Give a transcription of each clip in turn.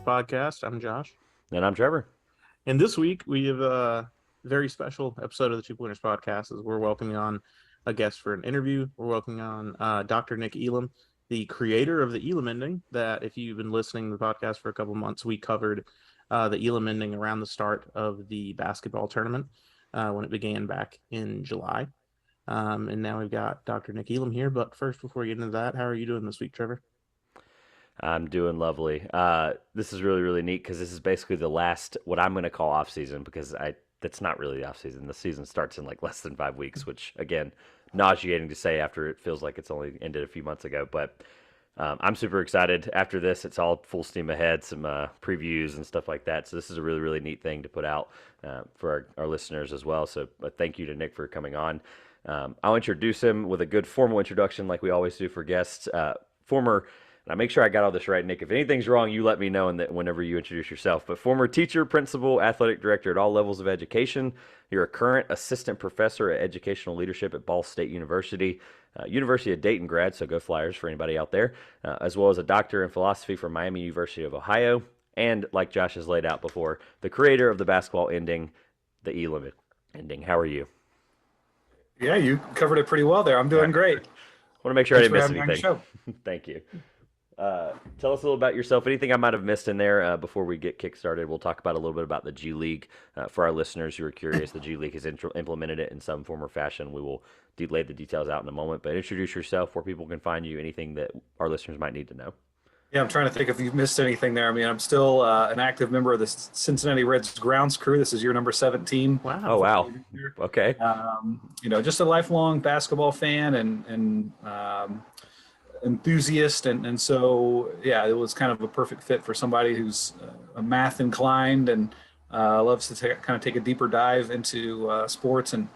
Podcast. I'm Josh. And I'm Trevor. And this week we have a very special episode of the Two Pointers Podcast as we're welcoming on a guest for an interview. We're welcoming on Dr. Nick Elam, the creator of the Elam Ending, that if you've been listening to the podcast for a couple months, we covered the Elam Ending around the start of the basketball tournament when it began back in July. And now we've got Dr. Nick Elam here. But first, before we get into that, how are you doing this week, Trevor? I'm doing lovely. This is really, really neat because this is basically the last, what I'm going to call off season, because that's not really the off season. The season starts in like less than 5 weeks, which again, nauseating to say after it feels like it's only ended a few months ago. But I'm super excited. After this, it's all full steam ahead, some previews and stuff like that. So this is a really, really neat thing to put out for our listeners as well. So thank you to Nick for coming on. I'll introduce him with a good formal introduction like we always do for guests. Former Now, make sure I got all this right, Nick. If anything's wrong, you let me know whenever you introduce yourself. But former teacher, principal, athletic director at all levels of education. You're a current assistant professor at educational leadership at Ball State University, University of Dayton grad, so go Flyers for anybody out there, as well as a doctor in philosophy from Miami University of Ohio. And like Josh has laid out before, the creator of the basketball ending, the Elam Ending. How are you? Yeah, you covered it pretty well there. I'm doing great. I want to make sure Thanks I for didn't having miss me on anything. the show. Thank you. Tell us a little about yourself. Anything I might have missed in there before we get kick-started. We'll talk about a little bit about the G League. For our listeners who are curious, the G League has implemented it in some form or fashion. We will lay the details out in a moment. But introduce yourself, where people can find you, anything that our listeners might need to know. Yeah, I'm trying to think if you've missed anything there. I mean, I'm still an active member of the Cincinnati Reds grounds crew. This is year number 17. Wow. Oh, wow. Okay. Just a lifelong basketball fan and enthusiast. And so, yeah, it was kind of a perfect fit for somebody who's a math inclined and loves to kind of take a deeper dive into sports and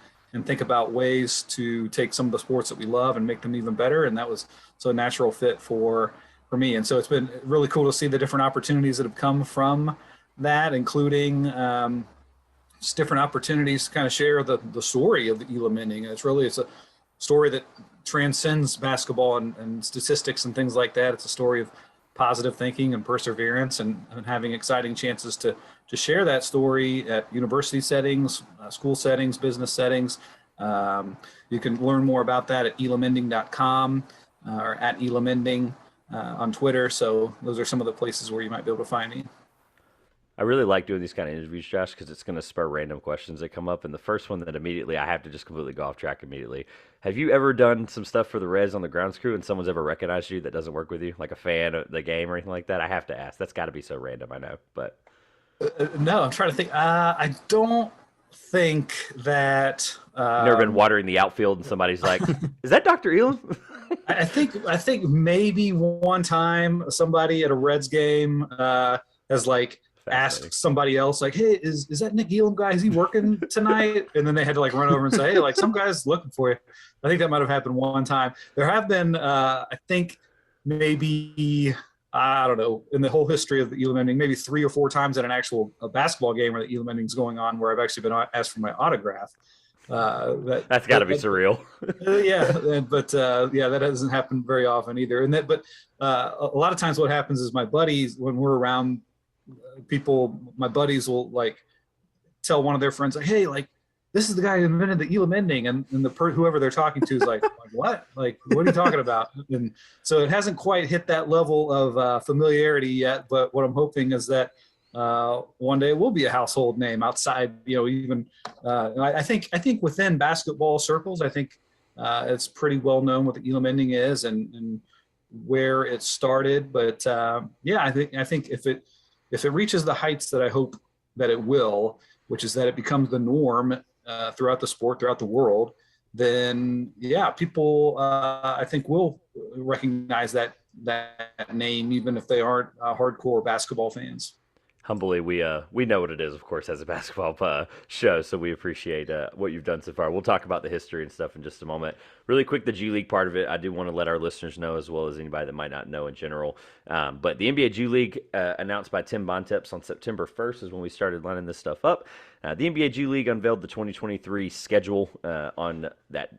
think about ways to take some of the sports that we love and make them even better. And that was so a natural fit for me. And so it's been really cool to see the different opportunities that have come from that, including just different opportunities to kind of share the story of the Elam Ending. It's a story that transcends basketball and statistics and things like that. It's a story of positive thinking and perseverance and having exciting chances to share that story at university settings, school settings, business settings. You can learn more about that at elamending.com or at Elam Ending on Twitter. So those are some of the places where you might be able to find me. I really like doing these kind of interviews, Josh, because it's going to spur random questions that come up. And the first one that immediately I have to just completely go off track immediately. Have you ever done some stuff for the Reds on the grounds crew and someone's ever recognized you that doesn't work with you, like a fan of the game or anything like that? I have to ask. That's got to be so random, I know. But No, I'm trying to think. I don't think that. You've never been watering the outfield and somebody's like, "Is that Dr. Elam?" I think maybe one time somebody at a Reds game has asked somebody else hey, is that Nick Elam guy? Is he working tonight? And then they had to run over and say, hey, some guy's looking for you. I think that might have happened one time. There have been I think maybe I don't know, in the whole history of the Elam Ending, maybe 3 or 4 times at an actual basketball game where the Elam Ending is going on, where I've actually been asked for my autograph. That's got to be surreal. That doesn't happen very often either. But a lot of times what happens is my buddies, when we're around people, my buddies will tell one of their friends, hey, this is the guy who invented the Elam Ending, and whoever they're talking to is like what? What are you talking about? And so it hasn't quite hit that level of familiarity yet. But what I'm hoping is that one day it will be a household name outside, even. I think within basketball circles, I think it's pretty well known what the Elam Ending is and where it started. But I think if it reaches the heights that I hope that it will, which is that it becomes the norm throughout the sport, throughout the world, then people I think will recognize that name, even if they aren't hardcore basketball fans. Humbly, we know what it is, of course, as a basketball show, so we appreciate what you've done so far. We'll talk about the history and stuff in just a moment. Really quick, the G League part of it, I do want to let our listeners know, as well as anybody that might not know in general. But the NBA G League, announced by Tim Bontemps on September 1st, is when we started lining this stuff up. The NBA G League unveiled the 2023 schedule on that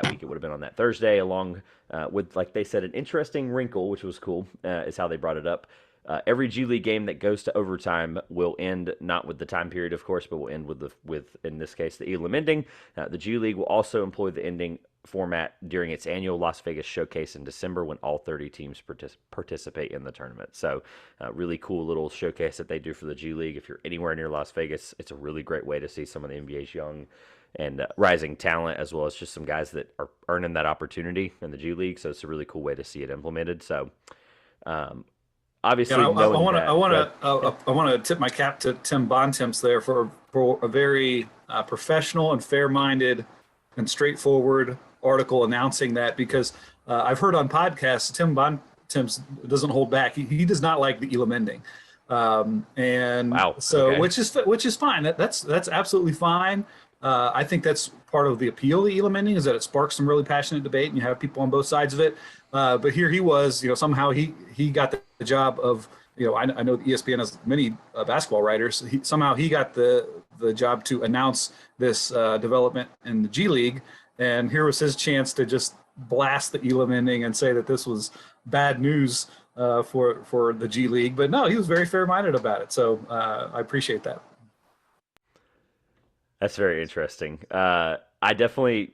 week. It would have been on that Thursday, along with, like they said, an interesting wrinkle, which was cool, is how they brought it up. every G League game that goes to overtime will end not with the time period, of course, but will end with in this case the Elam Ending. The G League will also employ the ending format during its annual Las Vegas showcase in December when all 30 teams participate in the tournament. So, really cool little showcase that they do for the G League. If you're anywhere near Las Vegas, it's a really great way to see some of the NBA's young and rising talent, as well as just some guys that are earning that opportunity in the G League. So it's a really cool way to see it implemented. So, Yeah, obviously, I knowing want to that, I want to tip my cap to Tim Bontemps there for a very professional and fair-minded and straightforward article announcing that, because I've heard on podcasts Tim Bontemps doesn't hold back. He does not like the Elam Ending, and wow, so okay. which is fine. That's absolutely fine. I think that's part of the appeal of the Elam Ending, is that it sparks some really passionate debate and you have people on both sides of it. But here he was, somehow he got the job of, I know the ESPN has many basketball writers. Somehow he got the job to announce this development in the G League, and here was his chance to just blast the Elam Ending and say that this was bad news for the G League. But no, he was very fair-minded about it, so I appreciate that. That's very interesting. I definitely,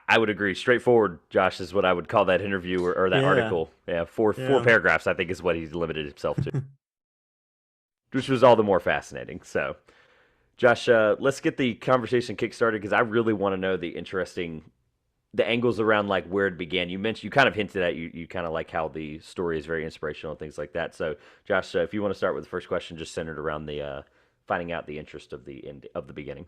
I would agree. Straightforward, Josh, is what I would call that interview or that Yeah. article. Yeah, four Yeah. paragraphs, I think, is what he limited himself to, which was all the more fascinating. So, Josh, let's get the conversation kickstarted, because I really want to know the angles around like where it began. You mentioned, you kind of hinted at, you kind of like how the story is very inspirational and things like that. So, Josh, if you want to start with the first question, just centered around the finding out the interest of the end of the beginning.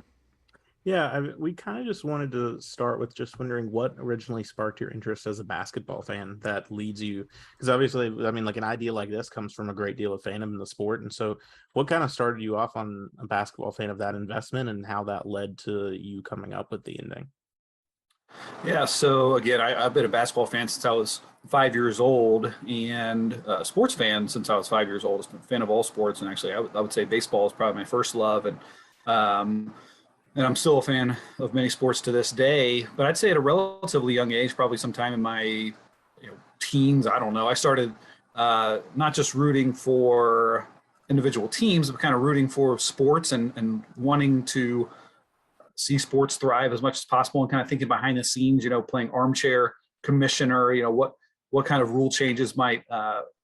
Yeah, we kind of just wanted to start with just wondering what originally sparked your interest as a basketball fan that leads you, because obviously, I mean, like an idea like this comes from a great deal of fandom in the sport. And so what kind of started you off on a basketball fan of that investment, and how that led to you coming up with the ending? Yeah, so again, I've been a basketball fan since I was 5 years old, and a sports fan since I was 5 years old. I've been a fan of all sports, and actually, I would say baseball is probably my first love, um, and I'm still a fan of many sports to this day. But I'd say at a relatively young age, probably sometime in my teens, I don't know, I started not just rooting for individual teams, but kind of rooting for sports and wanting to see sports thrive as much as possible, and kind of thinking behind the scenes, playing armchair commissioner, what kind of rule changes might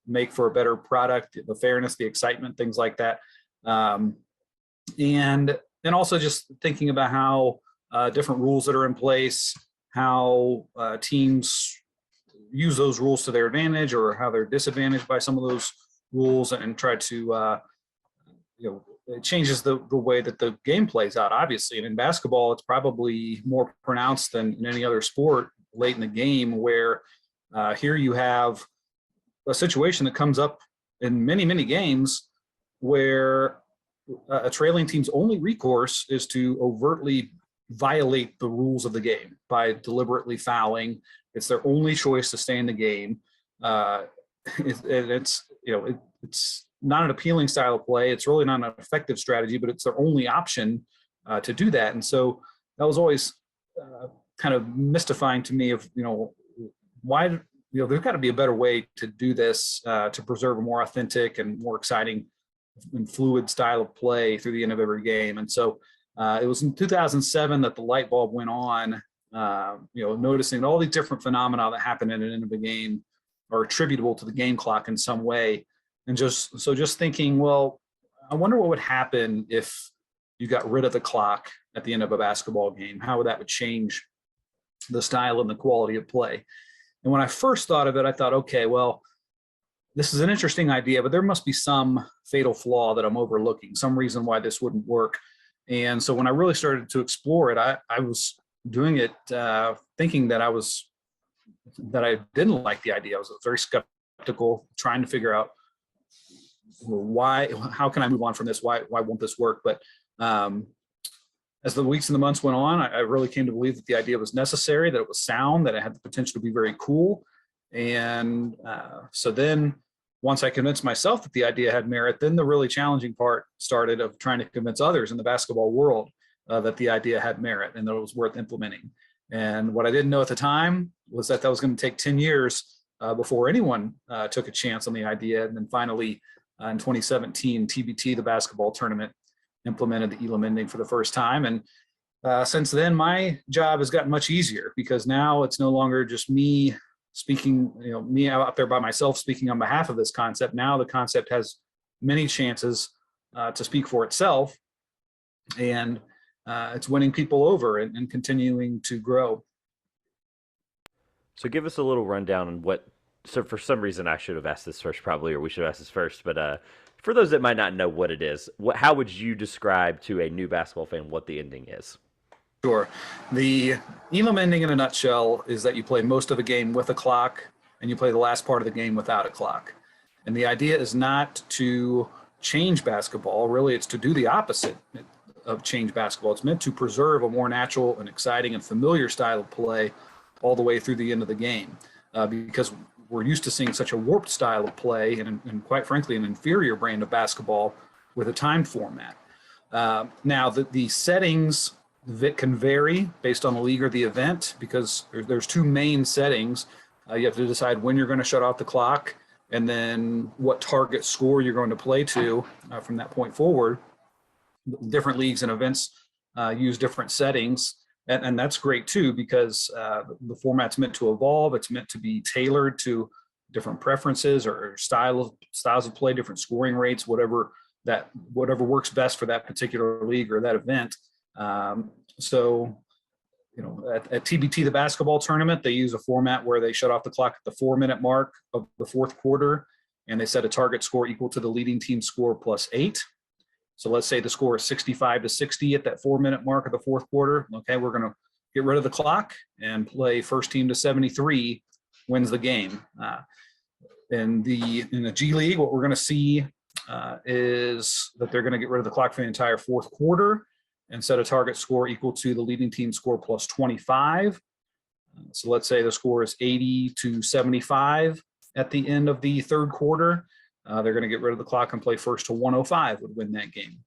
make for a better product, the fairness, the excitement, things like that. And then also just thinking about how different rules that are in place, how teams use those rules to their advantage, or how they're disadvantaged by some of those rules, and try to it changes the way that the game plays out, obviously. And in basketball, it's probably more pronounced than in any other sport late in the game, where here you have a situation that comes up in many, many games where a trailing team's only recourse is to overtly violate the rules of the game by deliberately fouling. It's their only choice to stay in the game. It's not an appealing style of play. It's really not an effective strategy, but it's their only option to do that. And so that was always kind of mystifying to me, of why there's got to be a better way to do this to preserve a more authentic and more exciting and fluid style of play through the end of every game. And so it was in 2007 that the light bulb went on, noticing all these different phenomena that happen at the end of a game are attributable to the game clock in some way. And just thinking, well, I wonder what would happen if you got rid of the clock at the end of a basketball game. How would that change the style and the quality of play? And when I first thought of it, I thought, okay, well, this is an interesting idea, but there must be some fatal flaw that I'm overlooking, some reason why this wouldn't work. And so when I really started to explore it, I was doing it thinking that I didn't like the idea. I was very skeptical, trying to figure out how can I move on from this? Why won't this work? But as the weeks and the months went on, I really came to believe that the idea was necessary, that it was sound, that it had the potential to be very cool. And so then once I convinced myself that the idea had merit, then the really challenging part started, of trying to convince others in the basketball world that the idea had merit and that it was worth implementing. And what I didn't know at the time was that was going to take 10 years before anyone took a chance on the idea. And then finally, in 2017, TBT, the basketball tournament, implemented the Elam Ending for the first time. And since then, my job has gotten much easier because now it's no longer just me speaking, me out there by myself speaking on behalf of this concept. Now the concept has many chances to speak for itself, and it's winning people over and continuing to grow. So give us a little rundown on what. So for some reason, I should have asked this first, probably, or we should have asked this first. But for those that might not know what it is, how would you describe to a new basketball fan what the ending is? Sure. The Elam Ending in a nutshell is that you play most of a game with a clock and you play the last part of the game without a clock. And the idea is not to change basketball. Really, it's to do the opposite of change basketball. It's meant to preserve a more natural and exciting and familiar style of play all the way through the end of the game. Because we're used to seeing such a warped style of play and quite frankly, an inferior brand of basketball with a timed format. Now, the settings that can vary based on the league or the event, because there's two main settings. You have to decide when you're going to shut off the clock and then what target score you're going to play to from that point forward. Different leagues and events use different settings, and that's great too, because the format's meant to evolve. It's meant to be tailored to different preferences or styles of play, different scoring rates, whatever works best for that particular league or that event. So, at TBT, the basketball tournament, they use a format where they shut off the clock at the 4-minute mark of the fourth quarter, and they set a target score equal to the leading team score plus 8. So let's say the score is 65-60 at that 4-minute mark of the fourth quarter. Okay, we're going to get rid of the clock and play first team to 73 wins the game. In the G League, what we're going to see is that they're going to get rid of the clock for the entire fourth quarter and set a target score equal to the leading team score plus 25. So let's say the score is 80-75 at the end of the third quarter. They're going to get rid of the clock and play first to 105 would win that game.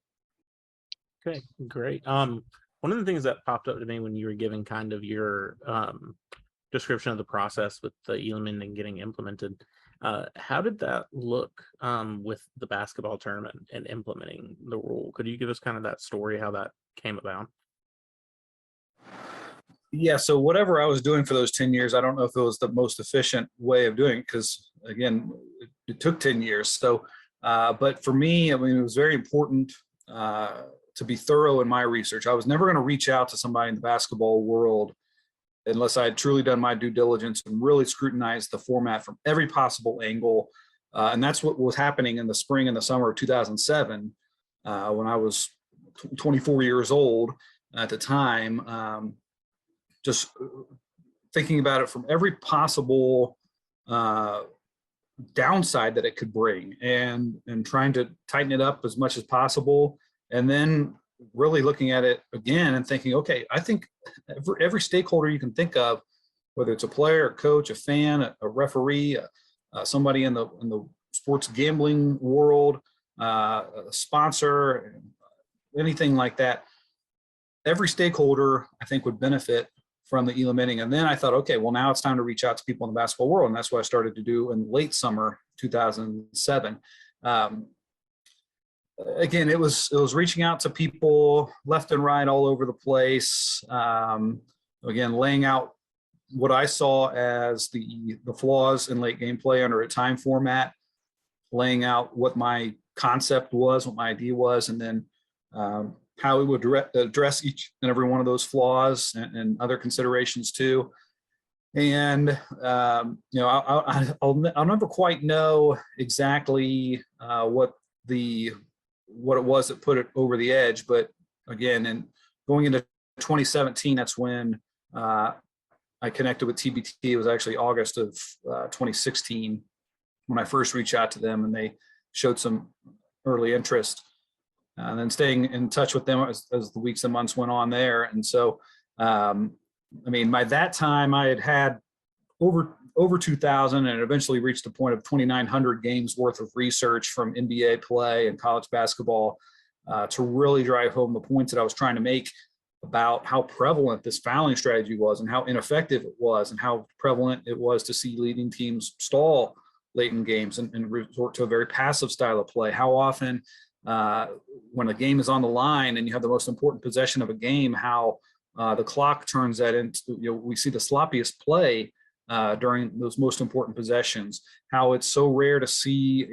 Okay, great. One of the things that popped up to me when you were giving kind of your description of the process with the Elam Ending getting implemented, how did that look with the basketball tournament and implementing the rule? Could you give us kind of that story, how that came about? Yeah, so whatever I was doing for those 10 years, I don't know if it was the most efficient way of doing it because, again, it took 10 years. So, but for me, I mean, it was very important to be thorough in my research. I was never going to reach out to somebody in the basketball world unless I had truly done my due diligence and really scrutinized the format from every possible angle. And that's what was happening in the spring and the summer of 2007 when I was 24 years old at the time. Just thinking about it from every possible downside that it could bring and trying to tighten it up as much as possible. And then really looking at it again and thinking, okay, I think every stakeholder you can think of, whether it's a player, a coach, a fan, a referee, somebody in the sports gambling world, a sponsor, anything like that, every stakeholder I think would benefit from the Elam Ending. And then I thought, okay, well, now it's time to reach out to people in the basketball world. And that's what I started to do in late summer 2007. Again, it was reaching out to people left and right all over the place. Again, laying out what I saw as the flaws in late game play under a time format, laying out what my concept was, what my idea was, and then how we would address each and every one of those flaws and other considerations too. And I'll never quite know exactly what it was that put it over the edge. But again, and going into 2017, that's when I connected with TBT. It was actually August of 2016 when I first reached out to them, and they showed some early interest. And then staying in touch with them as the weeks and months went on there. And so, I mean, by that time I had over 2,000 and eventually reached the point of 2,900 games worth of research from NBA play and college basketball to really drive home the points that I was trying to make about how prevalent this fouling strategy was and how ineffective it was and how prevalent it was to see leading teams stall late in games and resort to a very passive style of play. How often, when a game is on the line and you have the most important possession of a game, how the clock turns that into, we see the sloppiest play during those most important possessions. How it's so rare to see,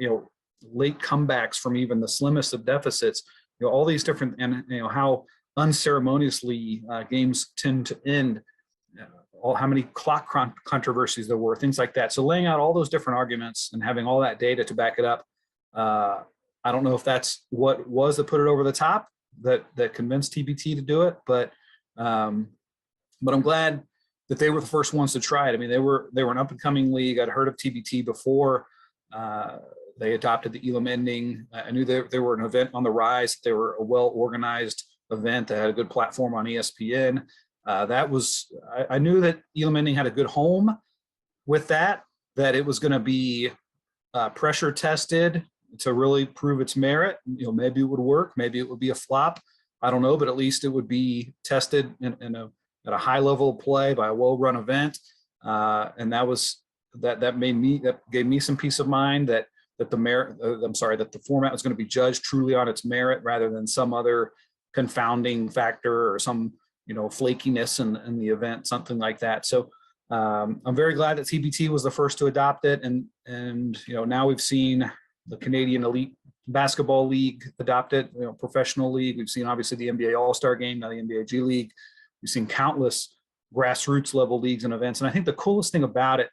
late comebacks from even the slimmest of deficits. All these different, and how unceremoniously games tend to end, how many clock controversies there were, things like that. So laying out all those different arguments and having all that data to back it up, I don't know if that's what was that put it over the top that convinced TBT to do it, but I'm glad that they were the first ones to try it. I mean, they were an up and coming league. I'd heard of TBT before they adopted the Elam Ending. I knew they were an event on the rise. They were a well organized event that had a good platform on ESPN. I knew that Elam Ending had a good home with that it was going to be pressure tested to really prove its merit. Maybe it would work, maybe it would be a flop. I don't know, but at least it would be tested at a high level of play by a well-run event. And that gave me some peace of mind that the format was going to be judged truly on its merit rather than some other confounding factor or some flakiness in the event, something like that. So I'm very glad that TBT was the first to adopt it, and now we've seen the Canadian Elite Basketball League adopt it, professional league. We've seen obviously the NBA All-Star Game, now the NBA G League. We've seen countless grassroots level leagues and events, and I think the coolest thing about it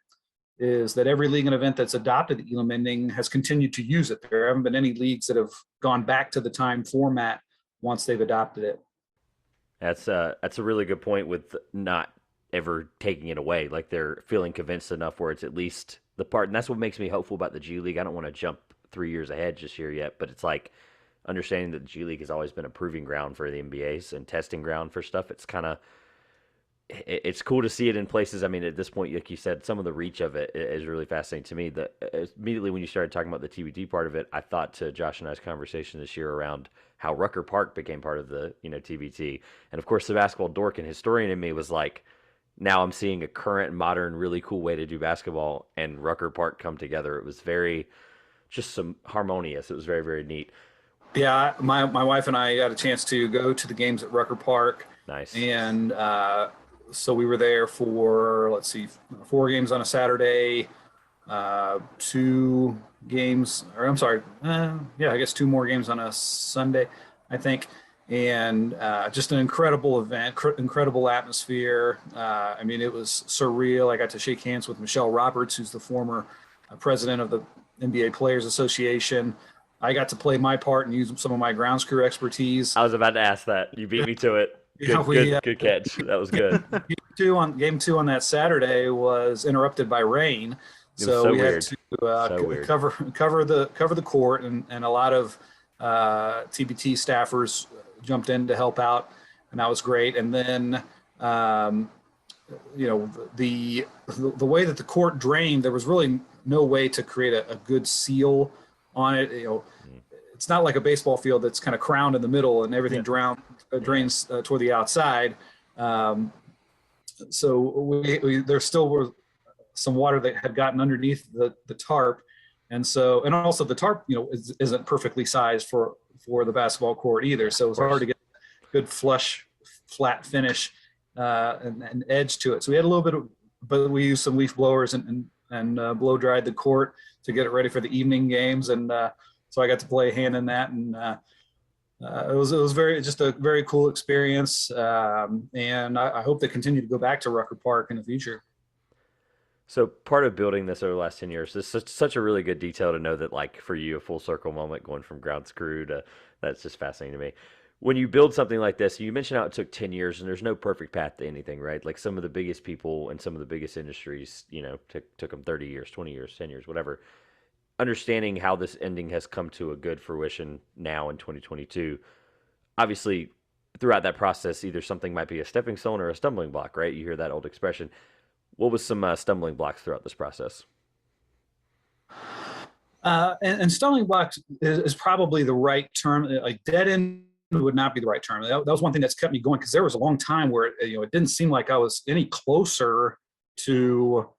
is that every league and event that's adopted the Elam Ending has continued to use it. There haven't been any leagues that have gone back to the time format once they've adopted it. That's a really good point with not ever taking it away. Like they're feeling convinced enough where it's at least the part, and that's what makes me hopeful about the G League. I don't want to jump 3 years ahead just here yet, but it's like understanding that the G League has always been a proving ground for the NBA's and testing ground for stuff. It's cool to see it in places. I mean, at this point, like you said, some of the reach of it is really fascinating to me. Immediately when you started talking about the TBT part of it, I thought to Josh and I's conversation this year around how Rucker Park became part of the TBT, and of course the basketball dork and historian in me was like, now I'm seeing a current, modern, really cool way to do basketball and Rucker Park come together. It was just some harmonious. It was very, very neat. Yeah, my wife and I got a chance to go to the games at Rucker Park. Nice. And so we were there for 4 games on a Saturday, 2 games, or I'm sorry, I guess 2 more games on a Sunday, I think. And just an incredible event, incredible atmosphere. I mean, it was surreal. I got to shake hands with Michelle Roberts, who's the former president of the NBA Players Association. I got to play my part and use some of my ground crew expertise. I was about to ask that. You beat me to it. Good catch. That was good. Game two on that Saturday was interrupted by rain, so we had to cover the court, and a lot of TBT staffers jumped in to help out, and that was great. And then the way that the court drained, there was really no way to create a good seal on it. It's not like a baseball field that's kind of crowned in the middle and everything drains toward the outside. So there still were some water that had gotten underneath the tarp. And also the tarp, isn't perfectly sized for the basketball court either. So it was hard to get good flush, flat finish and edge to it. So we had a little bit but we used some leaf blowers and blow dried the court to get it ready for the evening games. And so I got to play a hand in that. And it was just a very cool experience. And I hope they continue to go back to Rucker Park in the future. So part of building this over the last 10 years is such a really good detail to know that, like, for you, a full circle moment going from ground crew to that's just fascinating to me. When you build something like this, you mentioned how it took 10 years and there's no perfect path to anything, right? Like some of the biggest people in some of the biggest industries, took them 30 years, 20 years, 10 years, whatever. Understanding how this ending has come to a good fruition now in 2022, obviously throughout that process, either something might be a stepping stone or a stumbling block, right? You hear that old expression. What was some stumbling blocks throughout this process? And stumbling blocks is probably the right term. Like dead end would not be the right term. That was one thing that's kept me going, because there was a long time where it didn't seem like I was any closer to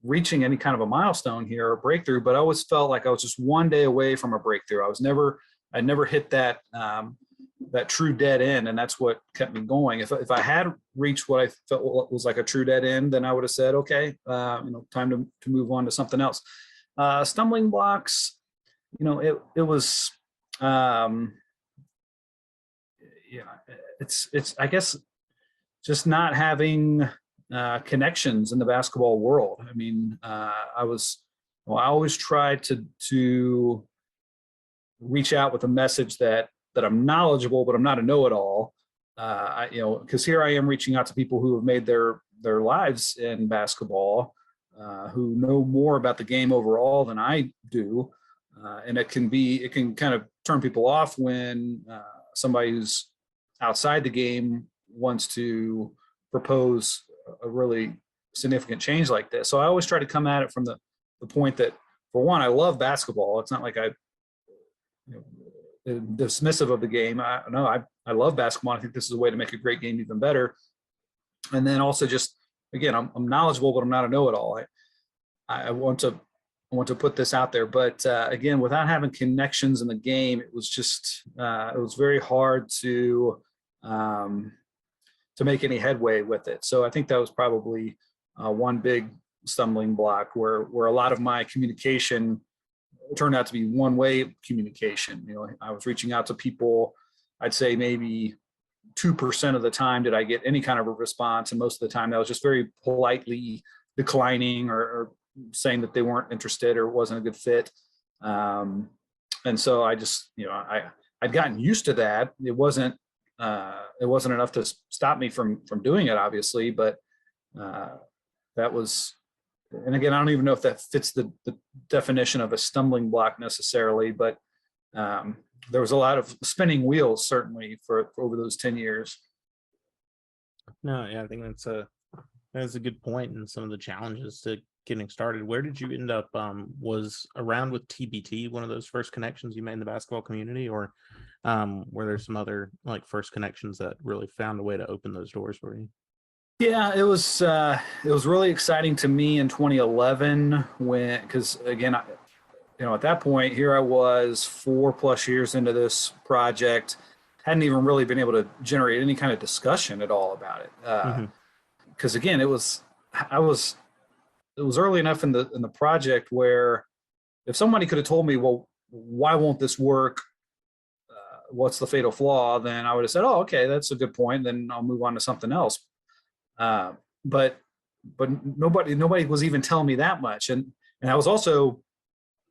reaching any kind of a milestone here or breakthrough, but I always felt like I was just one day away from a breakthrough. I never hit that that true dead end, and that's what kept me going. If I had reached what I felt was like a true dead end, then I would have said, okay, time to move on to something else. Stumbling blocks, it was, it's I guess just not having connections in the basketball world. I mean, I always tried to reach out with a message that I'm knowledgeable, but I'm not a know-it-all. Because here I am reaching out to people who have made their lives in basketball, who know more about the game overall than I do, and it can kind of turn people off when somebody who's outside the game wants to propose a really significant change like this. So I always try to come at it from the point that, for one, I love basketball. It's not like I dismissive of the game. I love basketball. I think this is a way to make a great game even better. And then also, just again, I'm knowledgeable, but I'm not a know-it-all. I want to put this out there, but again, without having connections in the game, it was just it was very hard to make any headway with it. So I think that was probably one big stumbling block, where a lot of my communication turned out to be one-way communication. I was reaching out to people. I'd say maybe 2% of the time did I get any kind of a response, and most of the time that was just very politely declining or saying that they weren't interested or wasn't a good fit. And so I just, I'd gotten used to that. It wasn't enough to stop me from doing it, obviously, but that was. And again, I don't even know if that fits the definition of a stumbling block necessarily, but there was a lot of spinning wheels, certainly, for over those 10 years. No, yeah, I think that's a good point, and some of the challenges to getting started. Where did you end up? Was around with TBT one of those first connections you made in the basketball community, or were there some other first connections that really found a way to open those doors for you? Yeah, it was really exciting to me in 2011 because again, at that point, here I was 4+ years into this project, hadn't even really been able to generate any kind of discussion at all about it. Because again, it was early enough in the project where if somebody could have told me, well, why won't this work? What's the fatal flaw? Then I would have said, oh, okay, that's a good point. Then I'll move on to something else. But nobody was even telling me that much. And that was also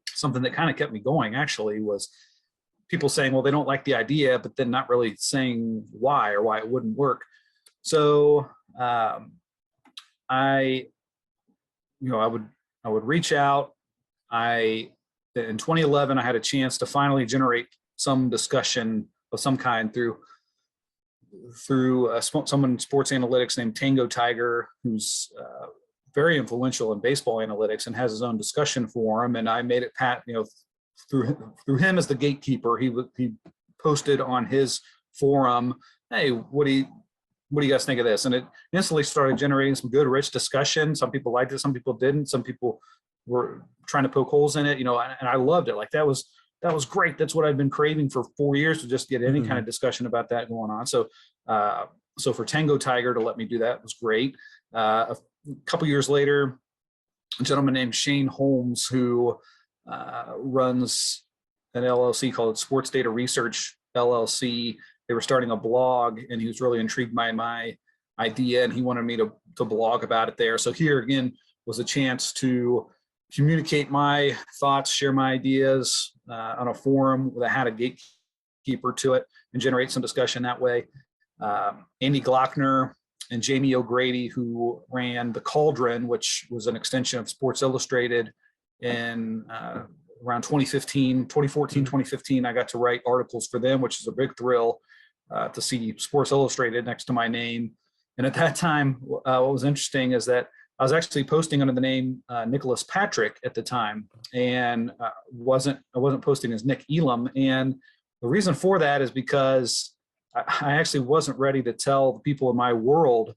something that kind of kept me going, actually, was people saying, well, they don't like the idea, but then not really saying why or why it wouldn't work. So I would reach out. In 2011, I had a chance to finally generate some discussion of some kind through someone in sports analytics named Tango Tiger, who's very influential in baseball analytics and has his own discussion forum. And I made it through him as the gatekeeper. He posted on his forum, hey, what do you guys think of this? And it instantly started generating some good, rich discussion. Some people liked it, some people didn't. Some people were trying to poke holes in it, and I loved it. That was great. That's what I've been craving for 4 years, to just get any kind of discussion about that going on. So for Tango Tiger to let me do that was great. A couple years later, a gentleman named Shane Holmes, who runs an LLC called Sports Data Research LLC. They were starting a blog, and he was really intrigued by my idea, and he wanted me to blog about it there. So here again was a chance to communicate my thoughts, share my ideas on a forum that had a gatekeeper to it, and generate some discussion that way. Andy Glockner and Jamie O'Grady, who ran The Cauldron, which was an extension of Sports Illustrated in around 2014, 2015, I got to write articles for them, which is a big thrill to see Sports Illustrated next to my name. And at that time, what was interesting is that I was actually posting under the name Nicholas Patrick at the time, and wasn't posting as Nick Elam. And the reason for that is because I actually wasn't ready to tell the people in my world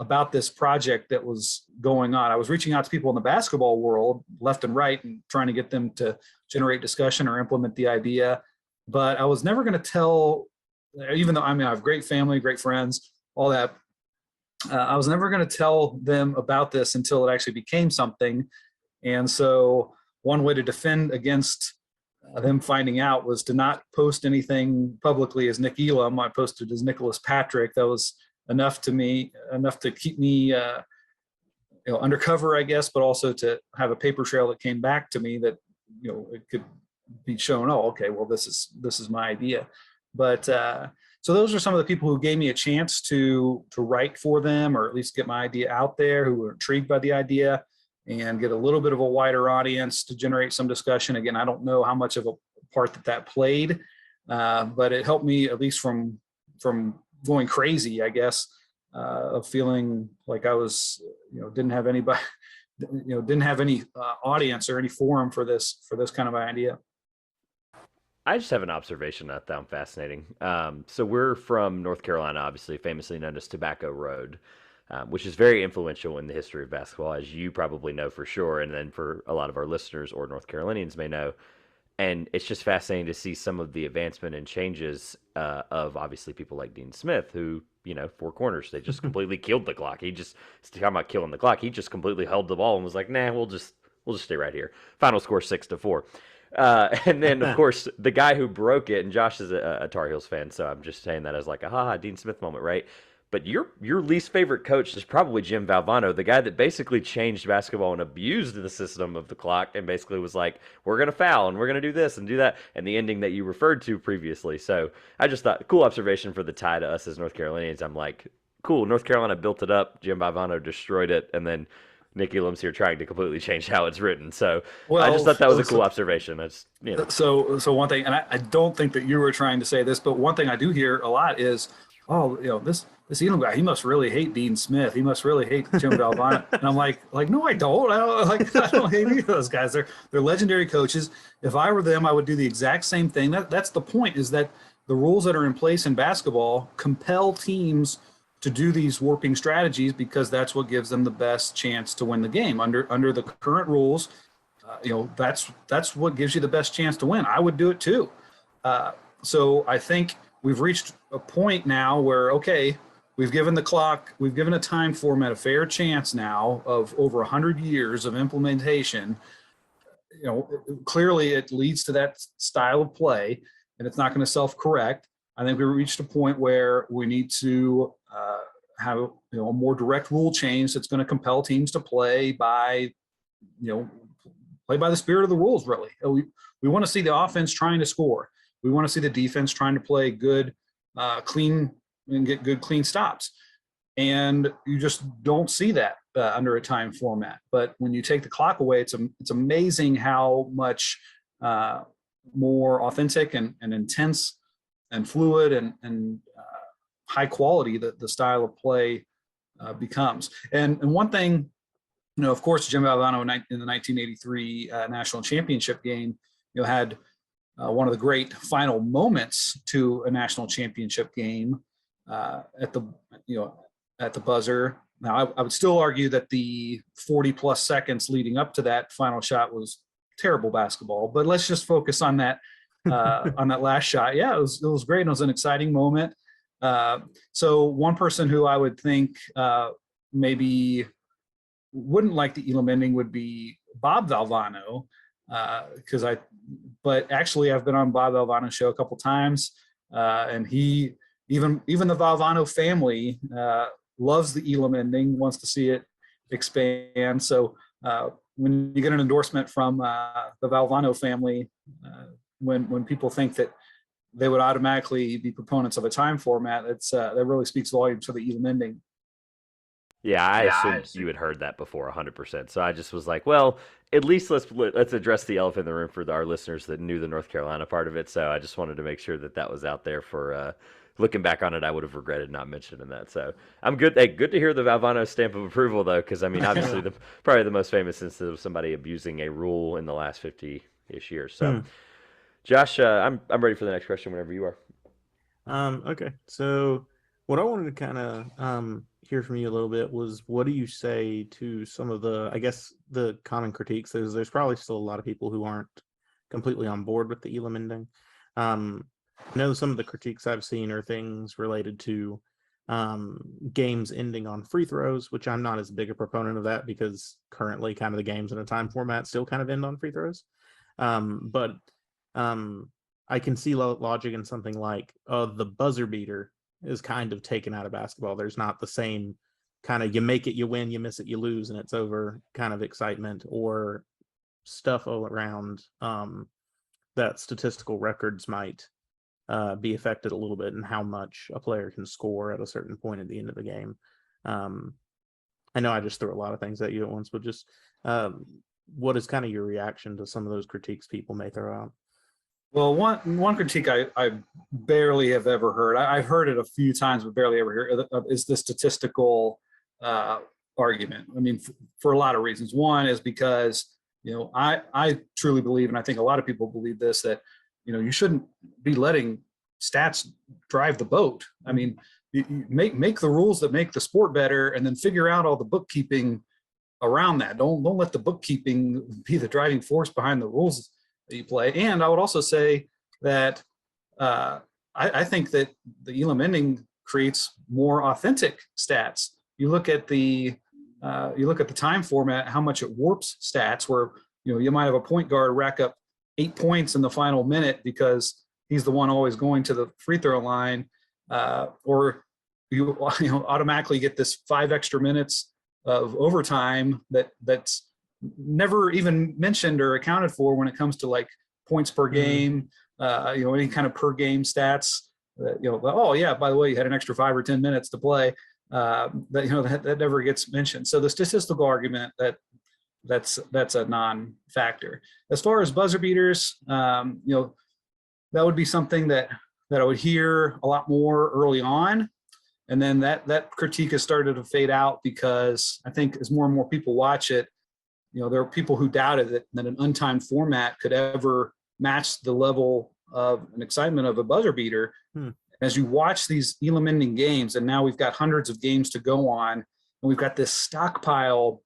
about this project that was going on. I was reaching out to people in the basketball world left and right and trying to get them to generate discussion or implement the idea. But I was never going to tell, even though I have great family, great friends, all that. I was never going to tell them about this until it actually became something. And so one way to defend against them finding out was to not post anything publicly as Nick Elam. I posted as Nicholas Patrick. That was enough to keep me undercover, I guess, but also to have a paper trail that came back to me that it could be shown. Oh, okay, well this is my idea. But so those are some of the people who gave me a chance to write for them, or at least get my idea out there, who were intrigued by the idea and get a little bit of a wider audience to generate some discussion. Again, I don't know how much of a part that played, but it helped me at least from going crazy, I guess, of feeling like I was, didn't have anybody, didn't have any audience or any forum for this kind of idea. I just have an observation that I found fascinating. So we're from North Carolina, obviously, famously known as Tobacco Road, which is very influential in the history of basketball, as you probably know for sure, and then for a lot of our listeners or North Carolinians may know. And it's just fascinating to see some of the advancement and changes of obviously people like Dean Smith, who, four corners, they just completely killed the clock. He just, talking about killing the clock, he just completely held the ball and was like, nah, we'll just stay right here. Final score 6-4. And then, of course, the guy who broke it, and Josh is a Tar Heels fan, so I'm just saying that as like a Dean Smith moment, right? But your least favorite coach is probably Jim Valvano, the guy that basically changed basketball and abused the system of the clock and basically was like, we're going to foul and we're going to do this and do that, and the ending that you referred to previously. So I just thought, cool observation for the tie to us as North Carolinians. I'm like, cool, North Carolina built it up, Jim Valvano destroyed it, and then Nick Elam's here trying to completely change how it's written. So I just thought that was a cool observation. That's So one thing, and I don't think that you were trying to say this, but one thing I do hear a lot is, this Elam guy, he must really hate Dean Smith. He must really hate Jim Valvano. And I'm like, no, I don't. I don't hate either of those guys. They're legendary coaches. If I were them, I would do the exact same thing. That's the point, is that the rules that are in place in basketball compel teams to do these warping strategies because that's what gives them the best chance to win the game. Under the current rules, that's what gives you the best chance to win. I would do it too. So I think we've reached a point now where, okay, we've given the clock, we've given a time format a fair chance now of over 100 years of implementation. Clearly it leads to that style of play, and it's not going to self-correct. I think we reached a point where we need to have a more direct rule change that's going to compel teams to play by the spirit of the rules. Really, we want to see the offense trying to score. We want to see the defense trying to play good, clean, and get good, clean stops. And you just don't see that under a time format. But when you take the clock away, it's amazing how much more authentic and intense and fluid and high quality the style of play becomes. And one thing, of course, Jim Valvano in the 1983 national championship game, had one of the great final moments to a national championship game at the buzzer. Now, I would still argue that the 40 plus seconds leading up to that final shot was terrible basketball, but let's just focus on that on that last shot. Yeah, it was great. And it was an exciting moment. So one person who I would think maybe wouldn't like the Elam ending would be Bob Valvano, but actually I've been on Bob Valvano's show a couple times, and he even the Valvano family loves the Elam ending, wants to see it expand. So when you get an endorsement from the Valvano family, when people think that they would automatically be proponents of a time format, that really speaks volumes for the Elam ending. Yeah, I assumed you had heard that before 100%. So I just was like, well, at least let's address the elephant in the room for our listeners that knew the North Carolina part of it. So I just wanted to make sure that was out there for looking back on it. I would have regretted not mentioning that. So I'm good. Hey, good to hear the Valvano stamp of approval, though, because I mean, obviously, probably the most famous instance of somebody abusing a rule in the last 50-ish years. So Josh, I'm ready for the next question whenever you are. Okay. So what I wanted to kind of hear from you a little bit was what do you say to some of the, I guess, the common critiques? There's probably still a lot of people who aren't completely on board with the Elam ending. I know some of the critiques I've seen are things related to games ending on free throws, which I'm not as big a proponent of that because currently kind of the games in a time format still kind of end on free throws. But um, I can see logic in something like the buzzer beater is kind of taken out of basketball. There's not the same kind of you make it, you win, you miss it, you lose, and it's over kind of excitement or stuff all around that statistical records might be affected a little bit and how much a player can score at a certain point at the end of the game. Um, I know I just threw a lot of things at you at once, but just what is kind of your reaction to some of those critiques people may throw out? Well, one critique I barely have ever heard. I've heard it a few times, but barely ever hear is the statistical uh, argument. I mean, for a lot of reasons. One is because I truly believe, and I think a lot of people believe this, that you shouldn't be letting stats drive the boat. I mean, you make the rules that make the sport better, and then figure out all the bookkeeping around that. Don't let the bookkeeping be the driving force behind the rules that you play. And I would also say that I think that the Elam ending creates more authentic stats. You look at the time format, how much it warps stats. Where you might have a point guard rack up 8 points in the final minute because he's the one always going to the free throw line, or you automatically get this 5 extra minutes of overtime that's never even mentioned or accounted for when it comes to like points per game, any kind of per game stats. Oh yeah, by the way, you had an extra 5 or 10 minutes to play. That never gets mentioned. So the statistical argument that's a non-factor. As far as buzzer beaters, that would be something that I would hear a lot more early on. And then that critique has started to fade out because I think as more and more people watch it, there are people who doubted that an untimed format could ever match the level of an excitement of a buzzer beater. As you watch these Elam ending games, and now we've got hundreds of games to go on, and we've got this stockpile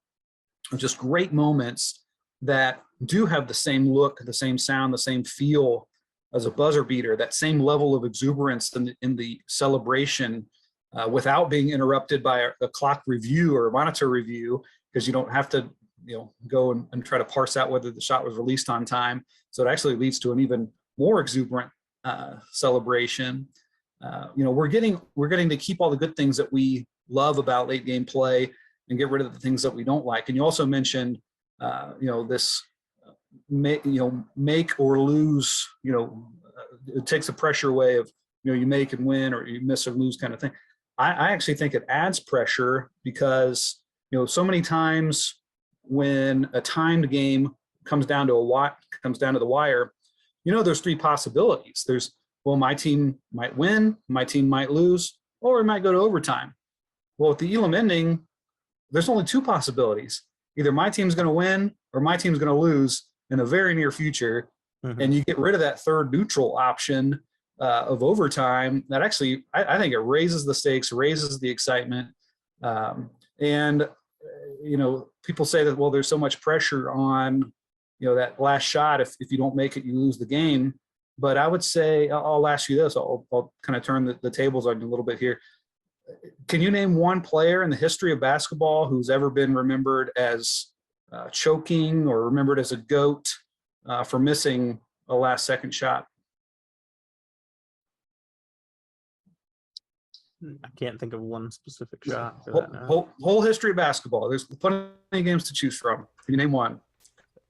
of just great moments that do have the same look, the same sound, the same feel as a buzzer beater, that same level of exuberance in the celebration, without being interrupted by a clock review or a monitor review, because you don't have to go and try to parse out whether the shot was released on time. So it actually leads to an even more exuberant celebration. We're getting to keep all the good things that we love about late game play and get rid of the things that we don't like. And you also mentioned this make or lose. It takes the pressure away of you make and win, or you miss or lose kind of thing. I actually think it adds pressure because so many times when a timed game comes down to the wire, there's 3 possibilities. There's, well, my team might win, my team might lose, or it might go to overtime. Well, with the Elam ending, there's only 2 possibilities. Either my team's going to win or my team's going to lose in the very near future. And you get rid of that third neutral option of overtime. That actually, I think it raises the stakes, raises the excitement. And people say that, well, there's so much pressure on, that last shot. If you don't make it, you lose the game. But I would say, I'll ask you this. I'll kind of turn the tables on you a little bit here. Can you name one player in the history of basketball who's ever been remembered as choking or remembered as a GOAT for missing a last second shot? I can't think of one specific shot for that now. Whole history of basketball. There's plenty of games to choose from. Can you name one?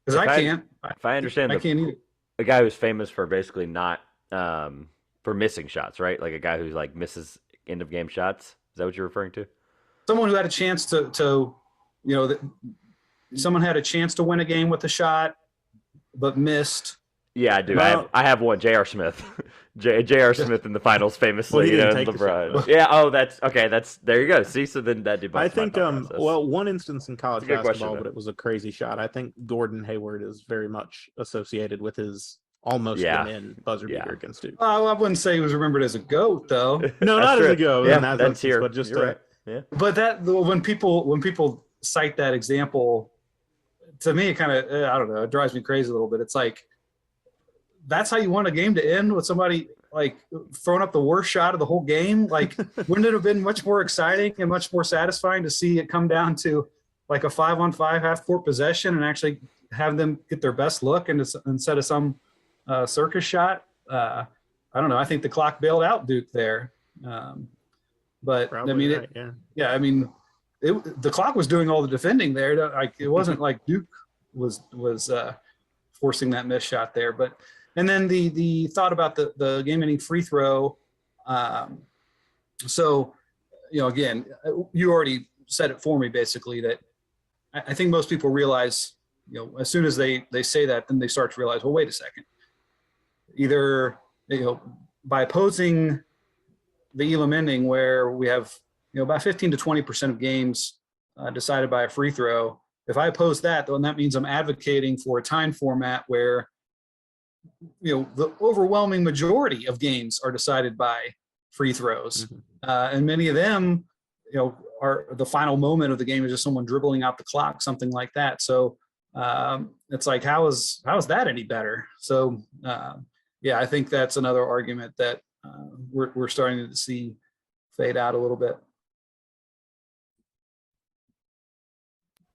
Because I can't. If I understand, I can't either. A guy who's famous for basically not for missing shots, right? Like a guy who like misses end of game shots. Is that what you're referring to? Someone who had a chance someone had a chance to win a game with a shot, but missed. Yeah, I do. Well, I have one. J.R. Smith. J.R. Smith in the finals, famously. LeBron. Yeah. Oh, that's okay. There you go. See, so then that debuts. I think. One instance in college basketball, but it was a crazy shot. I think Gordon Hayward is very much associated with his almost Yeah, went in buzzer yeah. beater against Duke. I wouldn't say he was remembered as a GOAT though. No, That's not as a true. go in Yeah, that that's instance, here. but just You're right. Yeah. But that when people cite that example, to me, it kind of I don't know, it drives me crazy a little bit. It's like that's how you want a game to end with somebody like throwing up the worst shot of the whole game. Like, wouldn't it have been much more exciting and much more satisfying to see it come down to like a 5-on-5 half-court possession and actually have them get their best look instead of some circus shot? I don't know. I think the clock bailed out Duke there. Um, but I probably mean, right. Yeah. yeah, I mean, the clock was doing all the defending there. Like, it wasn't like Duke was forcing that missed shot there. But and then the thought about the game-ending free throw. Um, so, again, you already said it for me basically that I think most people realize, as soon as they say that, then they start to realize, well, wait a second. Either by opposing the Elam ending, where we have about 15 to 20% of games decided by a free throw. If I oppose that, then that means I'm advocating for a time format where the overwhelming majority of games are decided by free throws, and many of them, are the final moment of the game is just someone dribbling out the clock, something like that. So it's like, how is that any better? So yeah, I think that's another argument that we're starting to see fade out a little bit.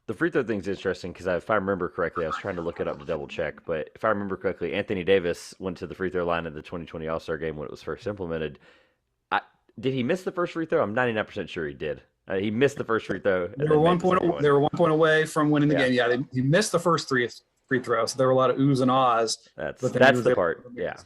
The free throw thing's interesting because if I remember correctly, I was trying to look it up to double check, but if I remember correctly, Anthony Davis went to the free throw line in the 2020 All Star game when it was first implemented. Did he miss the first free throw? I'm 99% sure he did. He missed the first free throw. They were 1 point. They were 1 point away from winning the game. Yeah, he missed the first three free throws. So there were a lot of oohs and ahs. That's the part. Yeah.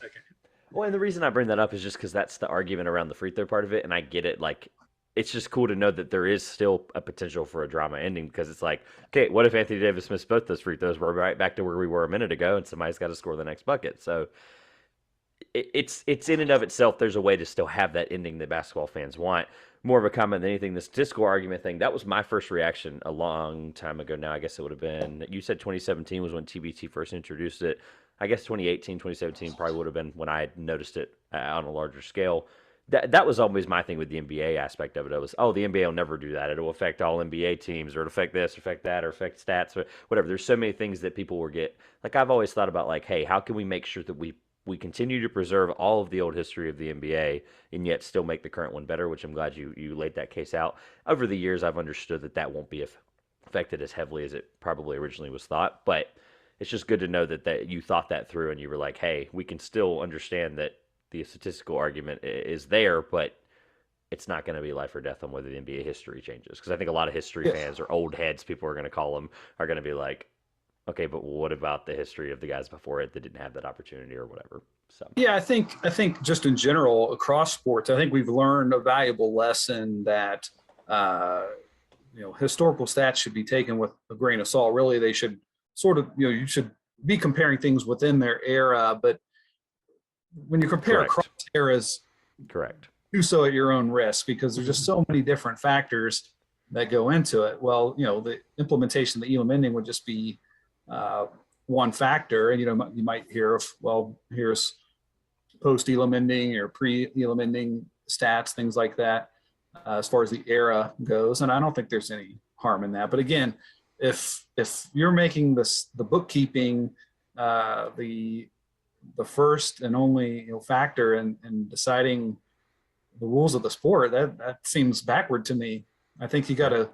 Well, and the reason I bring that up is just because that's the argument around the free throw part of it, and I get it. Like, it's just cool to know that there is still a potential for a drama ending because it's like, okay, what if Anthony Davis missed both those free throws? We're right back to where we were a minute ago, and somebody's got to score the next bucket. So it's in and of itself. There's a way to still have that ending that basketball fans want. More of a comment than anything. The statistical argument thing, that was my first reaction a long time ago now. I guess it would have been, you said 2017 was when TBT first introduced it. I guess 2018, 2017 probably would have been when I had noticed it on a larger scale. That was always my thing with the NBA aspect of it. It was, oh, the NBA will never do that. It will affect all NBA teams, or it'll affect this, or affect that, or affect stats, or whatever. There's so many things that people will get. Like, I've always thought about, like, hey, how can we make sure that we continue to preserve all of the old history of the NBA and yet still make the current one better, which I'm glad you laid that case out. Over the years, I've understood that won't be affected as heavily as it probably originally was thought, but it's just good to know that you thought that through and you were like, hey, we can still understand that the statistical argument is there, but it's not going to be life or death on whether the NBA history changes. Because I think a lot of history fans or old heads, people are going to call them, are going to be like, okay, but what about the history of the guys before it that didn't have that opportunity or whatever? So yeah, I think just in general across sports, I think we've learned a valuable lesson that historical stats should be taken with a grain of salt. Really, they should sort of you should be comparing things within their era, but when you compare across eras, do so at your own risk because there's just so many different factors that go into it. Well, the implementation of the Elam ending would just be one factor, and you might hear of, well, here's post Elam ending or pre Elam ending stats, things like that, as far as the era goes. And I don't think there's any harm in that. But again, if you're making the bookkeeping the first and only factor in deciding the rules of the sport, that seems backward to me. I think you got to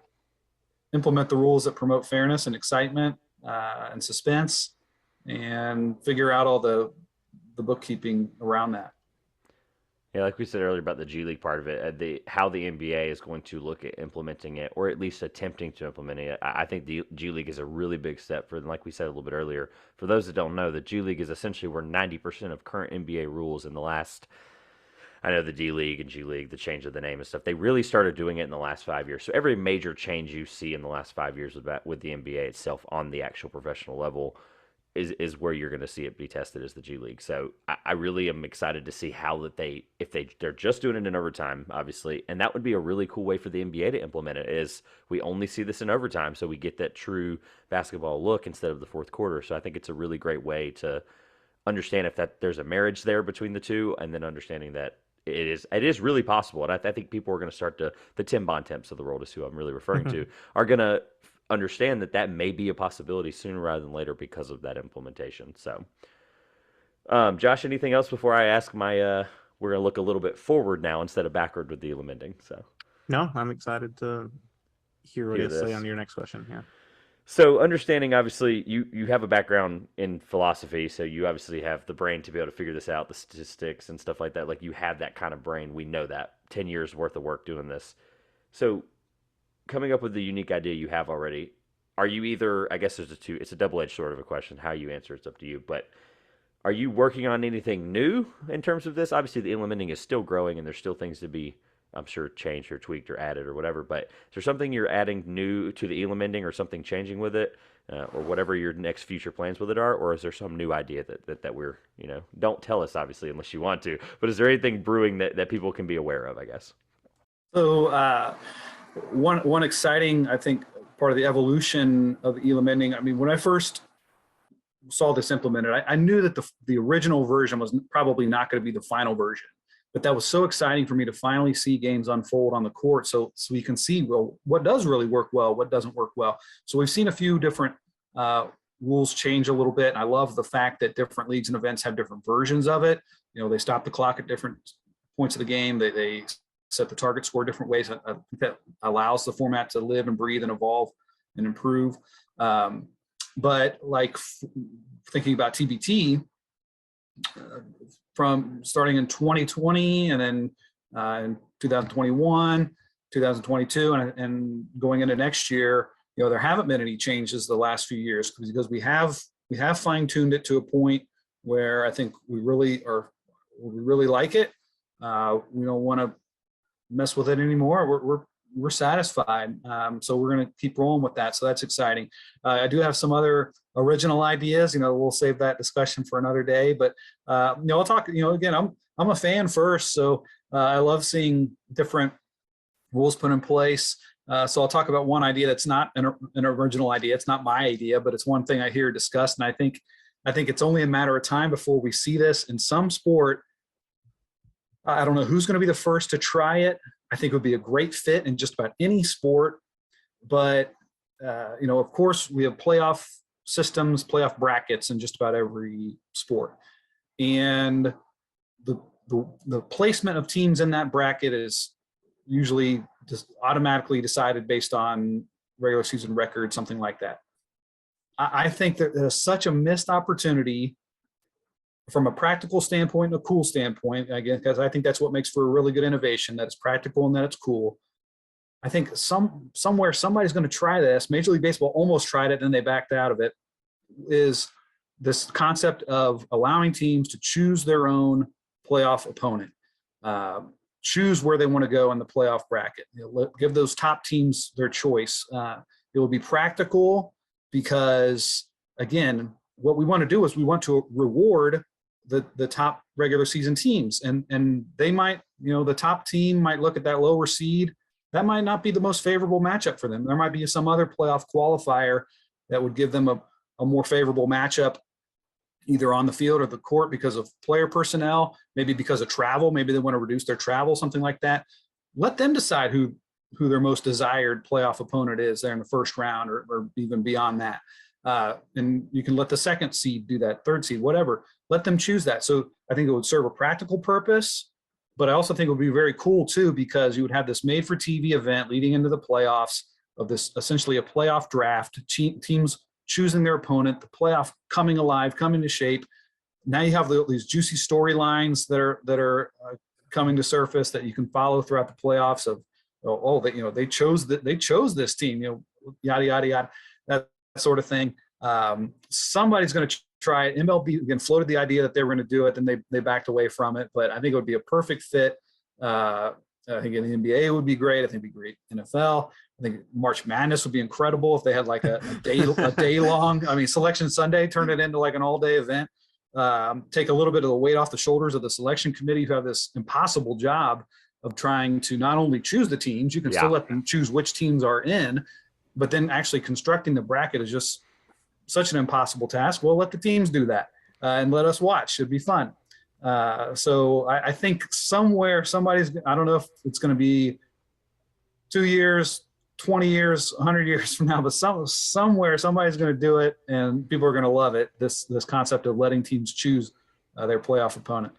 implement the rules that promote fairness and excitement and suspense, and figure out all the bookkeeping around that. Yeah, like we said earlier about the G League part of it, how the NBA is going to look at implementing it, or at least attempting to implement it. I think the G League is a really big step for them. Like we said a little bit earlier, for those that don't know, the G League is essentially where 90% of current NBA rules in the last, I know the D League and G League, the change of the name and stuff, they really started doing it in the last 5 years. So every major change you see in the last 5 years with the NBA itself on the actual professional level is where you're going to see it be tested as the G League. So I really am excited to see how they're just doing it in overtime, obviously, and that would be a really cool way for the NBA to implement it. Is we only see this in overtime, so we get that true basketball look instead of the fourth quarter. So I think it's a really great way to understand if that there's a marriage there between the two, and then understanding that it is really possible. And I think people are going to start to the Tim Bontemps of the world is who I'm really referring to are going to understand that that may be a possibility sooner rather than later because of that implementation. So, Josh, anything else before I ask my? We're going to look a little bit forward now instead of backward with the Elam Ending. So No, I'm excited to hear what you hear have to say this. on your next question. Yeah. So understanding, obviously, you have a background in philosophy, so you obviously have the brain to be able to figure this out, the statistics and stuff like that. Like you have that kind of brain. We know that 10 years worth of work doing this. So coming up with the unique idea you have already, are you either? I guess it's a double edged sort of a question. How you answer it's up to you. But are you working on anything new in terms of this? Obviously, the implementing is still growing, and there's still things to be, I'm sure, changed or tweaked or added or whatever. But is there something you're adding new to the Elam Ending or something changing with it, or whatever your next future plans with it are? Or is there some new idea that we're, don't tell us, obviously, unless you want to. But is there anything brewing that people can be aware of, I guess? So one exciting, I think, part of the evolution of the Elam Ending. I mean, when I first saw this implemented, I knew that the original version was probably not going to be the final version, but that was so exciting for me to finally see games unfold on the court. So we can see, well, what does really work well, what doesn't work well. So we've seen a few different rules change a little bit. And I love the fact that different leagues and events have different versions of it. They stop the clock at different points of the game. They set the target score different ways. I think that allows the format to live and breathe and evolve and improve. But like thinking about TBT, from starting in 2020 and then in 2021, 2022, and going into next year, there haven't been any changes the last few years because we have fine-tuned it to a point where I think we really like it. We don't want to mess with it anymore. We're satisfied. So we're going to keep rolling with that. So that's exciting. I do have some other original ideas. We'll save that discussion for another day. But I'll talk. Again, I'm a fan first, so I love seeing different rules put in place. So I'll talk about one idea that's not an original idea. It's not my idea, but it's one thing I hear discussed, and I think it's only a matter of time before we see this in some sport. I don't know who's going to be the first to try it. I think it would be a great fit in just about any sport. But, of course, we have playoff systems, playoff brackets in just about every sport. And the placement of teams in that bracket is usually just automatically decided based on regular season record, something like that. I think that there's such a missed opportunity from a practical standpoint and a cool standpoint, again, because I think that's what makes for a really good innovation, that it's practical and that it's cool. I think somewhere somebody's going to try this. Major League Baseball almost tried it, and they backed out of it, is this concept of allowing teams to choose their own playoff opponent, choose where they want to go in the playoff bracket. Give those top teams their choice. It will be practical because, again, what we want to do is we want to reward the top regular season teams, and they might, the top team might look at that lower seed. That might not be the most favorable matchup for them. There might be some other playoff qualifier that would give them a more favorable matchup, either on the field or the court because of player personnel, maybe because of travel. Maybe they want to reduce their travel, something like that. Let them decide who their most desired playoff opponent is there in the first round or even beyond that. And you can let the second seed do that, third seed, whatever. Let them choose that. So I think it would serve a practical purpose, but I also think it would be very cool too, because you would have this made for TV event leading into the playoffs of this, essentially a playoff draft, teams choosing their opponent, the playoff coming alive, coming to shape. Now you have these juicy storylines that are coming to surface that you can follow throughout the playoffs of, they chose this team, yada, yada, yada, that sort of thing. Somebody's going to try it. MLB again floated the idea that they were going to do it, then they backed away from it. But I think it would be a perfect fit. I think in the NBA it would be great. I think it'd be great in NFL. I think March Madness would be incredible if they had like a day long. I mean, Selection Sunday, turn it into like an all day event. Take a little bit of the weight off the shoulders of the selection committee who have this impossible job of trying to not only choose the teams, you can still let them choose which teams are in, but then actually constructing the bracket is just such an impossible task. Well, let the teams do that. and let us watch. It'd be fun. So I think somewhere somebody's, I don't know if it's going to be 2 years, 20 years, 100 years from now, but somewhere somebody's going to do it and people are going to love it. This concept of letting teams choose their playoff opponent.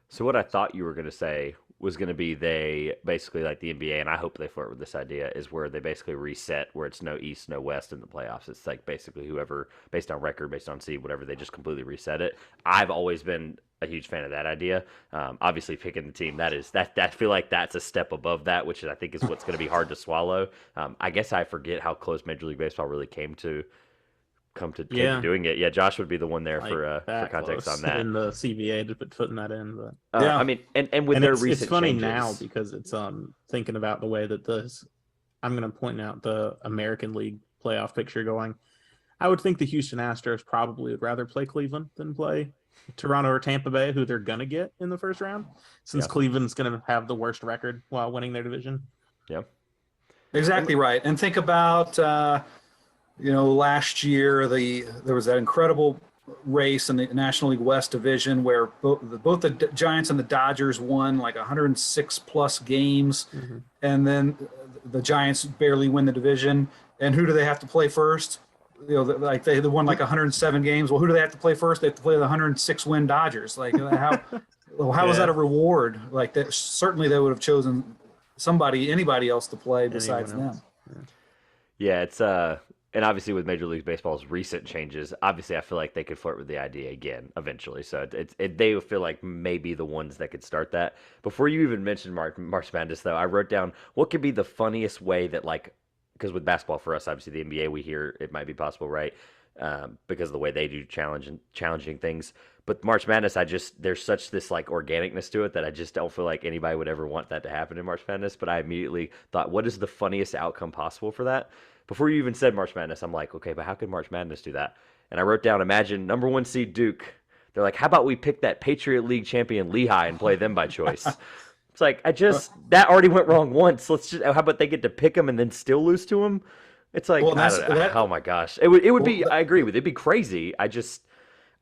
So what I thought you were going to say was going to be they basically like the NBA, and I hope they flirt with this idea, is where they basically reset where it's no East, no West in the playoffs. It's like basically whoever, based on record, based on seed, whatever, they just completely reset it. I've always been a huge fan of that idea. Obviously, picking the team that I feel like that's a step above that, which I think is what's going to be hard to swallow. I guess I forget how close Major League Baseball really came to doing it. Yeah, Josh would be the one there like for context on that. In the CBA to putting that in, but Yeah. I mean, and with and their it's recent funny changes, now because it's thinking about the way that this. I'm going to point out the American League playoff picture going. I would think the Houston Astros probably would rather play Cleveland than play Toronto or Tampa Bay, who they're going to get in the first round, since Cleveland's going to have the worst record while winning their division. Yeah, exactly right. And think about last year there was that incredible race in the National League West division where both the Giants and the Dodgers won like 106 plus games, and then the Giants barely win the division. And who do they have to play first? Like they won like 107 games. Well, who do they have to play first? They have to play the 106 win Dodgers. Like how is that a reward? Like that, certainly they would have chosen anybody else to play besides them. Yeah, it's and obviously with Major League Baseball's recent changes, obviously I feel like they could flirt with the idea again eventually. So they feel like maybe the ones that could start that. Before you even mentioned March Madness, though, I wrote down what could be the funniest way that, like, because with basketball for us, obviously the NBA, we hear it might be possible, right? Because of the way they do challenging things. But March Madness, there's such this like organicness to it that I just don't feel like anybody would ever want that to happen in March Madness. But I immediately thought, what is the funniest outcome possible for that? Before you even said March Madness, I'm like, okay, but how could March Madness do that? And I wrote down, imagine number 1 seed Duke. They're like, how about we pick that Patriot League champion Lehigh and play them by choice? It's like, that already went wrong once. How about they get to pick them and then still lose to them? It's like, oh my gosh. It would be, I agree with it. It'd be crazy.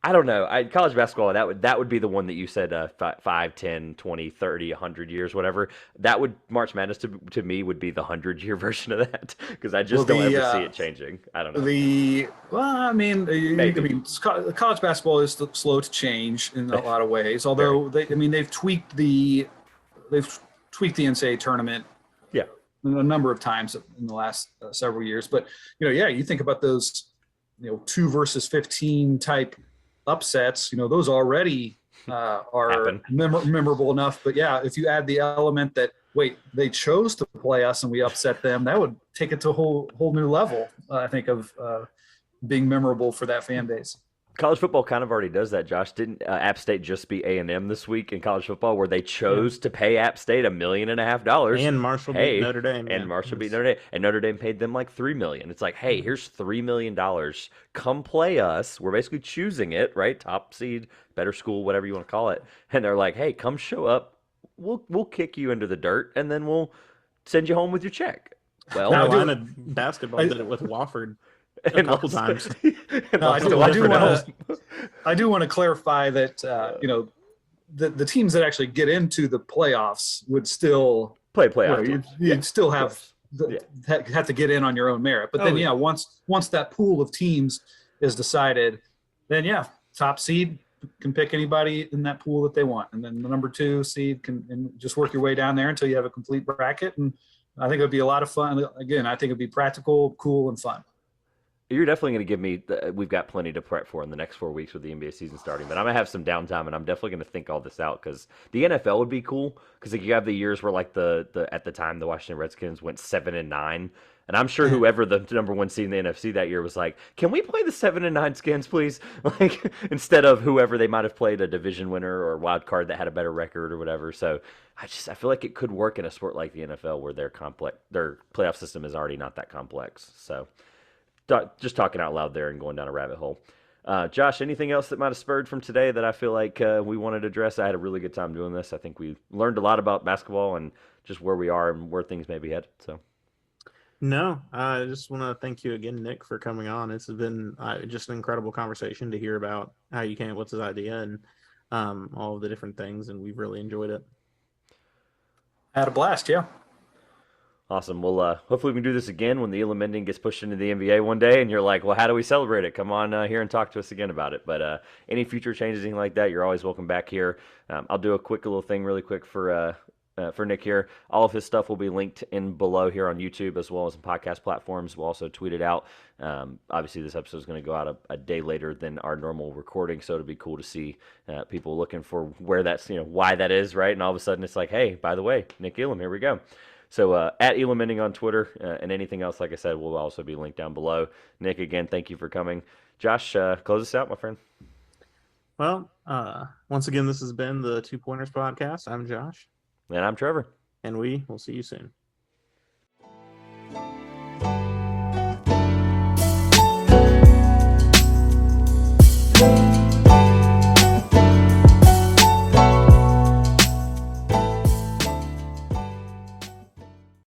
I don't know. College basketball, that would be the one that you said 5, 10, 20, 30, 100 years, whatever. That would, March Madness to me would be the 100-year version of that because I just don't ever see it changing. I don't know. College basketball is slow to change in a lot of ways, although they've tweaked the NCAA tournament a number of times in the last several years. But, you think about those, 2 versus 15 type upsets, those already are memorable enough. But if you add the element that, they chose to play us and we upset them, that would take it to a whole new level, I think, of being memorable for that fan base. College football kind of already does that, Josh. Didn't App State just beat A&M this week in college football where they chose to pay App State $1.5 million? And Marshall beat Notre Dame. And Marshall beat Notre Dame. And Notre Dame paid them like $3 million. It's like, hey, here's $3 million. Come play us. We're basically choosing it, right? Top seed, better school, whatever you want to call it. And they're like, hey, come show up. We'll kick you into the dirt, and then we'll send you home with your check. Well, Carolina basketball did it with Wofford a couple times. I do want to clarify that the teams that actually get into the playoffs would still play playoffs. You'd still have to get in on your own merit. But then once that pool of teams is decided, then top seed can pick anybody in that pool that they want, and then the number 2 seed can just work your way down there until you have a complete bracket. And I think it would be a lot of fun. Again, I think it'd be practical, cool, and fun. You're definitely going to give me. We've got plenty to prep for in the next 4 weeks with the NBA season starting, but I'm gonna have some downtime, and I'm definitely going to think all this out because the NFL would be cool because you have the years where like the at the time the Washington Redskins went 7-9, and I'm sure whoever the number 1 seed in the NFC that year was like, can we play the 7-9 Skins, please? Like instead of whoever they might have played a division winner or wild card that had a better record or whatever. So I feel like it could work in a sport like the NFL where their playoff system is already not that complex. So. Just talking out loud there and going down a rabbit hole. Josh, anything else that might have spurred from today that I feel like we wanted to address? I had a really good time doing this. I think we learned a lot about basketball and just where we are and where things may be headed. So, No, I just want to thank you again, Nick, for coming on. It's been just an incredible conversation to hear about how you came up with this idea and all of the different things, and we've really enjoyed it. I had a blast. Yeah. Awesome. Well, hopefully we can do this again when the Elam Ending gets pushed into the NBA one day, and you're like, well, how do we celebrate it? Come on here and talk to us again about it. But any future changes, anything like that, you're always welcome back here. I'll do a quick little thing really quick for Nick here. All of his stuff will be linked in below here on YouTube as well as in podcast platforms. We'll also tweet it out. Obviously, this episode is going to go out a day later than our normal recording, so it'll be cool to see people looking for where that's, why that is, right? And all of a sudden it's like, hey, by the way, Nick Elam, here we go. So at Elam Ending on Twitter and anything else, like I said, will also be linked down below. Nick, again, thank you for coming. Josh, close us out, my friend. Well, once again, this has been the Two Pointers Podcast. I'm Josh. And I'm Trevor. And we will see you soon.